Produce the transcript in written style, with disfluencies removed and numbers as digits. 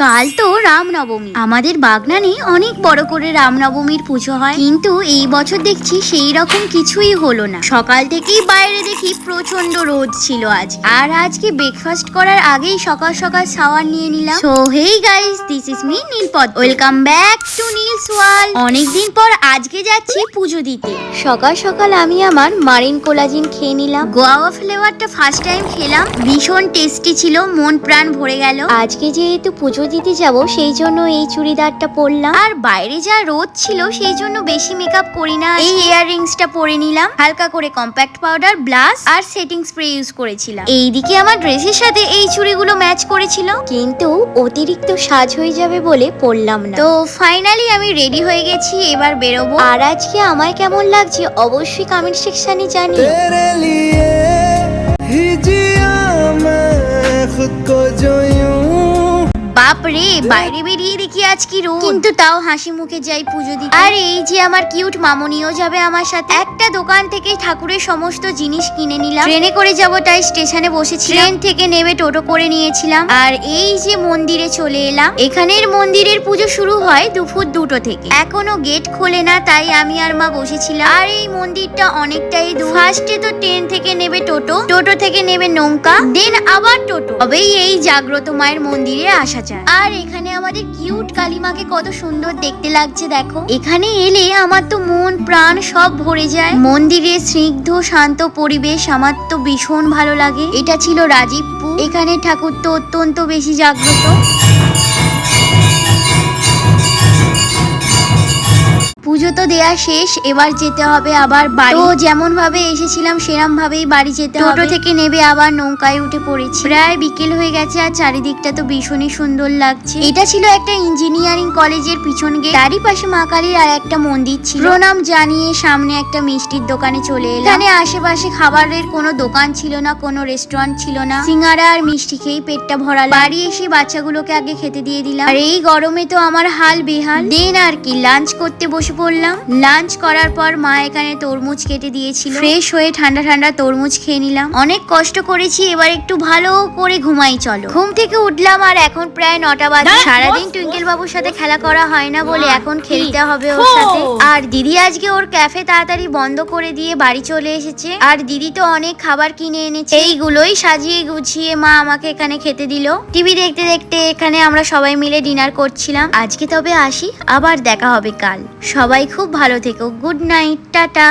কাল তো রামনবমী। আমাদের বাগনানে অনেক বড় করে রামনবমীর পুজো হয়, কিন্তু এই বছর দেখছি সেই রকম কিছুই হলো না। সকাল থেকেই বাইরে দেখি প্রচন্ড রোদ ছিল আজ। আর আজকে ব্রেকফাস্ট করার আগেই সকাল সকাল শাওয়ার নিয়ে নিলাম। So hey guys, this is me নীলপদ। Welcome back to Neel's world. অনেকদিন পর আজকে যাচ্ছি পুজো দিতে। সকাল সকাল আমি আমার মারিন কোলাজিন খেয়ে নিলাম। গোয়াওয়া ফ্লেভারটা ফার্স্ট টাইম খেলাম, ভীষণ টেস্টি ছিল, মন প্রাণ ভরে গেল। আজকে যেহেতু পুজো দিতে যাব সেই জন্য এই চুড়িদারটা পরলাম। আর বাইরে যা রোদ ছিল সেই জন্য বেশি মেকআপ করি না। এই ইয়াররিংসটা পরে নিলাম, হালকা করে কম্প্যাক্ট পাউডার, ব্লাশ আর সেটিং স্প্রে ইউজ করেছিলাম। এইদিকে আমার ড্রেসের সাথে এই চুড়িগুলো ম্যাচ করেছিল, কিন্তু অতিরিক্ত সাজ হয়ে যাবে বলে পরলাম না। তো ফাইনালি আমি রেডি হয়ে গেছি, এবার বেরোবো। আর আজকে আমায় কেমন লাগছে অবশ্যই কমেন্ট সেকশনে জানিও। বাপরে, বাইরে বেরিয়ে দেখি আজ কি রোদ, কিন্তু তাও হাসি মুখে যাই পুজো দিতে। আর এই যে আমার কিউট মামনিও যাবে আমার সাথে। একটা দোকান থেকে ঠাকুরের সমস্ত জিনিস কিনে নিলাম। ট্রেনে করে যাব তাই স্টেশনে বসেছি, ট্রেন থেকে নেমে টোটো করে নিয়েছিলাম। আর এই যে মন্দিরে চলে এলাম। এখানের মন্দিরের পুজো শুরু হয় দুপুর 2টো থেকে, এখনো গেট খোলে না, তাই আমি আর মা বসেছিলাম। আর এই মন্দিরটা অনেকটাই দূর। ফার্স্টে তো ট্রেন থেকে নেবে টোটো, টোটো থেকে নেবে নৌকা, দেন আবার টোটো, তবেই এই জাগ্রত মায়ের মন্দিরে আসা যায়। আর এখানে আমাদের কিউট কালিমাকে কত সুন্দর দেখতে লাগছে দেখো। এখানে এলে আমার তো মন প্রাণ সব ভরে যায়। মন্দিরের স্নিগ্ধ শান্ত পরিবেশ আমার তো ভীষণ ভালো লাগে। এটা ছিল রাজীবপুর। এখানে ঠাকুর তো অত্যন্ত বেশি জাগ্রত। পুজো তো দেয়া শেষ, এবার যেতে হবে আবার বাড়ি। তো যেমন ভাবে এসেছিলাম সেরকম ভাবেই বাড়ি যেতে হবে। টোটো থেকে নেবে আবার নৌকায় উঠে পড়েছি। প্রায় বিকেল হয়ে গেছে আর চারিদিকটা তো ভীষণই সুন্দর লাগছে। এটা ছিল একটা ইঞ্জিনিয়ারিং কলেজের পিছন গেট, তারই পাশে মা কালীর আর একটা মন্দির ছিল। প্রণাম জানিয়ে সামনে একটা মিষ্টির দোকানে চলে এলাম। এখানে আশেপাশে খাবারের কোনো দোকান ছিল না, কোনো রেস্টুরেন্ট ছিল না। সিঙ্গারা আর মিষ্টি খেয়েই পেটটা ভরালাম। বাড়ি এসে বাচ্চাগুলোকে আগে খেতে দিয়ে দিলাম। আর এই গরমে তো আমার হাল বেহাল। দেন আর কি লাঞ্চ করতে বসে পড়লাম। লাঞ্চ করার পর মা এখানে তরমুজ কেটে দিয়েছিল। ফ্রেশ হয়ে ঠান্ডা ঠান্ডা তরমুজ খেয়ে নিলাম। অনেক কষ্ট করেছি, এবার একটু ভালো করে ঘুমাই চলো। ঘুম থেকে উঠলাম আর এখন প্রায় 9টা বাজে। সারাদিন টুইঙ্কেল বাবুর সাথে খেলা করা হয় না বলে এখন খেলতে হবে ওর সাথে। আর দিদি আজকে ওর ক্যাফে তাড়াতাড়ি বন্ধ করে দিয়ে বাড়ি চলে এসেছে। আর দিদি তো অনেক খাবার কিনে এনেছে, এইগুলোই সাজিয়ে গুছিয়ে মা আমাকে এখানে খেতে দিল। টিভি দেখতে দেখতে এখানে আমরা সবাই মিলে ডিনার করছিলাম। আজকে তবে আসি, আবার দেখা হবে কাল। সবাই খুব ভালো থেকো। Good night, tata.